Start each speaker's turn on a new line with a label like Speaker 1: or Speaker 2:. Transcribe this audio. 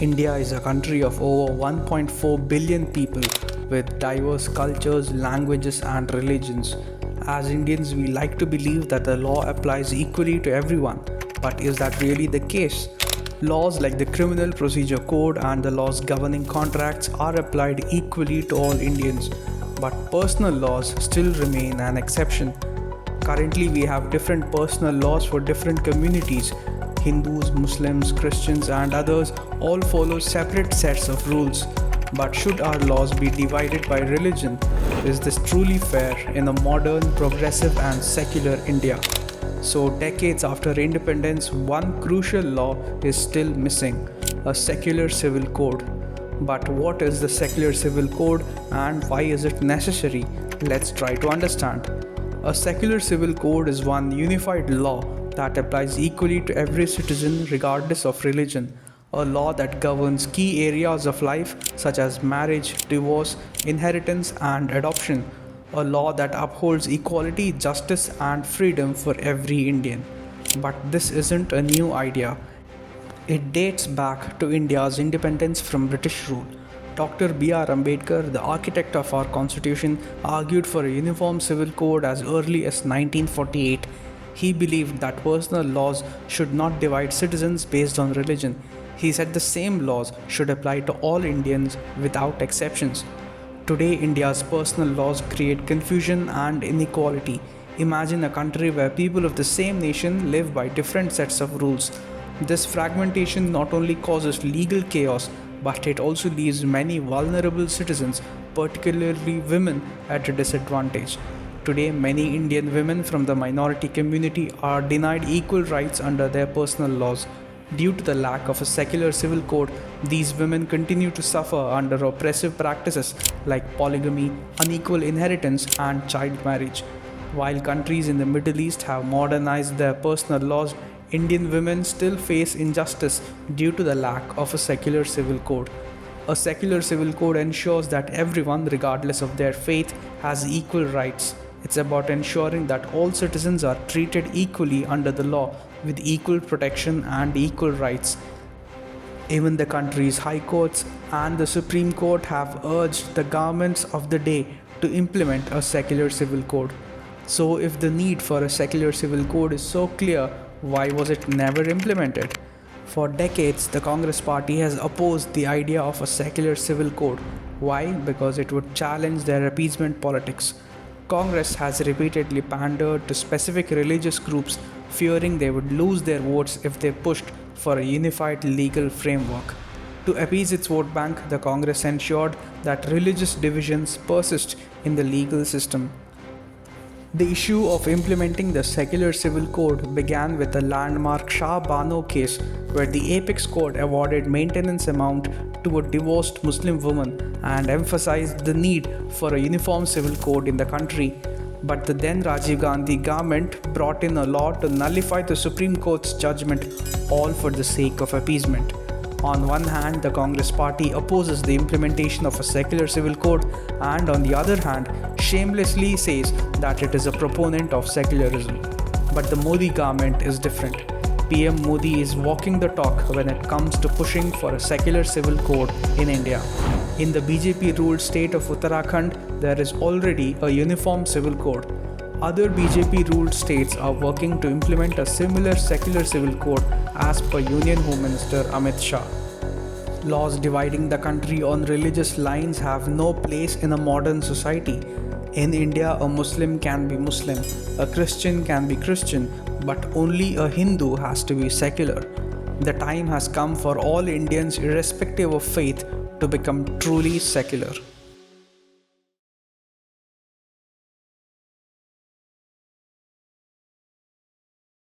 Speaker 1: India is a country of over 1.4 billion people with diverse cultures, languages, and religions. As Indians, we like to believe that the law applies equally to everyone. But is that really the case? Laws like the Criminal Procedure Code and the laws governing contracts are applied equally to all Indians. But personal laws still remain an exception. Currently, we have different personal laws for different communities. Hindus, Muslims, Christians, and others all follow separate sets of rules. But should our laws be divided by religion? Is this truly fair in a modern, progressive, and secular India? So, decades after independence, one crucial law is still missing: a secular civil code. But what is the secular civil code and why is it necessary? Let's try to understand. A secular civil code is one unified law that applies equally to every citizen regardless of religion. A law that governs key areas of life such as marriage, divorce, inheritance, and adoption. A law that upholds equality, justice, and freedom for every Indian. But this isn't a new idea. It dates back to India's independence from British rule. Dr. B.R. Ambedkar, the architect of our constitution, argued for a uniform civil code as early as 1948. He believed that personal laws should not divide citizens based on religion. He said the same laws should apply to all Indians without exceptions. Today, India's personal laws create confusion and inequality. Imagine a country where people of the same nation live by different sets of rules. This fragmentation not only causes legal chaos, but it also leaves many vulnerable citizens, particularly women, at a disadvantage. Today, many Indian women from the minority community are denied equal rights under their personal laws. Due to the lack of a secular civil code, these women continue to suffer under oppressive practices like polygamy, unequal inheritance, and child marriage. While countries in the Middle East have modernized their personal laws, Indian women still face injustice due to the lack of a secular civil code. A secular civil code ensures that everyone, regardless of their faith, has equal rights. It's about ensuring that all citizens are treated equally under the law with equal protection and equal rights. Even the country's high courts and the Supreme Court have urged the governments of the day to implement a secular civil code. So, if the need for a secular civil code is so clear, why was it never implemented? For decades, the Congress Party has opposed the idea of a secular civil code. Why? Because it would challenge their appeasement politics. Congress has repeatedly pandered to specific religious groups, fearing they would lose their votes if they pushed for a unified legal framework. To appease its vote bank, the Congress ensured that religious divisions persist in the legal system. The issue of implementing the secular civil code began with the landmark Shah Bano case, where the apex court awarded maintenance amount to a divorced Muslim woman and emphasized the need for a uniform civil code in the country. But the then Rajiv Gandhi government brought in a law to nullify the Supreme Court's judgment, all for the sake of appeasement. On one hand, the Congress Party opposes the implementation of a secular civil code, and on the other hand, shamelessly says that it is a proponent of secularism. But the Modi government is different. PM Modi is walking the talk when it comes to pushing for a secular civil code in India. In the BJP-ruled state of Uttarakhand, there is already a uniform civil code. Other BJP-ruled states are working to implement a similar secular civil code as per Union Home Minister Amit Shah. Laws dividing the country on religious lines have no place in a modern society. In India, a Muslim can be Muslim, a Christian can be Christian, but only a Hindu has to be secular. The time has come for all Indians, irrespective of faith, to become truly secular.